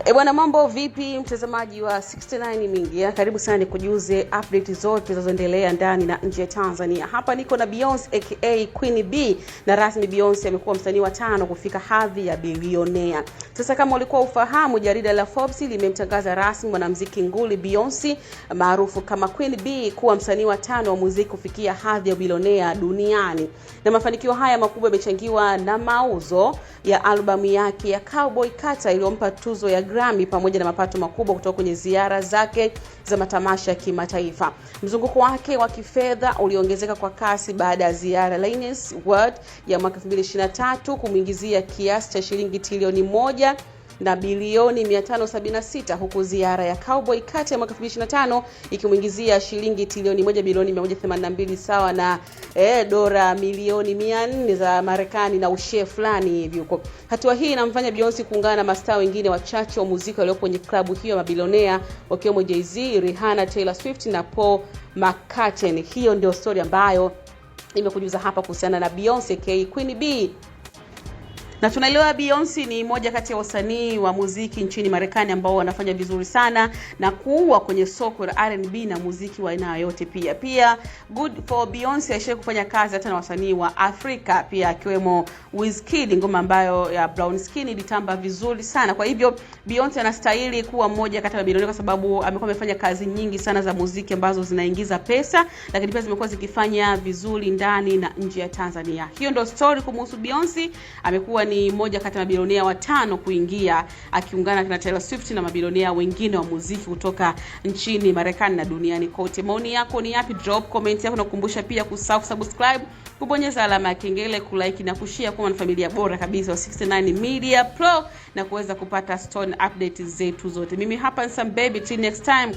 Bwana, mambo vipi mtazamaji wa 69 Media? Karibu sana nikujuze update zote zinazoendelea ndani na nje ya Tanzania. Hapa niko na Beyonce aka Queen B, na rasmi Beyonce amekuwa msanii wa 5 kufika hadhi ya bilionea. Sasa kama ulikuwa ufahamu, jarida la Forbes limemtangaza rasmi mwanamuziki nguli Beyonce maarufu kama Queen B kuwa msanii wa 5 wa muziki kufikia hadhi ya bilionea duniani. Na mafanikio haya makubwa yamechangiwa na mauzo ya albamu yake ya Cowboy Carter iliyompa tuzo ya Grammy pamoja na mapato makubwa kutoka kwenye ziara zake za matamasha ya kimataifa. Mzunguko wake wa kifedha uliongezeka kwa kasi baada ya ziara Guinness World ya mwaka 2023 kumuingizia kiasi cha shilingi trilioni 1 na bilioni 576, huku ziara ya Cowboy Carter ya mwaka 2025 ikimuingizia shilingi trilioni 1 bilioni 182 sawa na dola milioni 400 za Marekani na ushare fulani hivi huko. Hatua hii inamfanya Beyonce kuungana na mastaa wengine wachache wa muziki walio kwenye klabu hiyo ya mabilionea wakiwemo Jay-Z, Rihanna, Taylor Swift na Paul McCartney. Hiyo ndio story ambayo nimekujuza hapa kuhusiana na Beyonce aka Queen B. Na tunaelewa Beyonce ni moja kati ya wasanii wa muziki nchini Marekani ambao wanafanya vizuri sana na kuua kwenye soko la R&B na muziki wa aina yote pia. Pia good for Beyonce aishe kufanya kazi hata na wasanii wa Afrika pia akiwemo Wizkid, ngoma ambayo ya Brown Skin ilitamba vizuri sana. Kwa hivyo Beyonce anastahili kuwa mmoja kati ya mabilionea kwa sababu amekuwa amefanya kazi nyingi sana za muziki ambazo zinaingiza pesa, lakini pia zimekuwa zikifanya vizuri ndani na nje ya Tanzania. Hiyo ndio story kumhusu Beyonce. Amekuwa ni mmoja kati ya mabilionea wa 5 kuingia, akiungana na Taylor Swift na mabilionea wengine wa muziki kutoka nchini Marekani na duniani kote. Maoni yako ni yapi? Drop comment yako, na kukumbusha pia kusubscribe, kubonyeza alama ya kengele, kulike na kushare kwa familia bora kabisa wa 69 Media Pro na kuweza kupata stone updates zetu zote. Mimi hapa ni Sam Baby, till next time.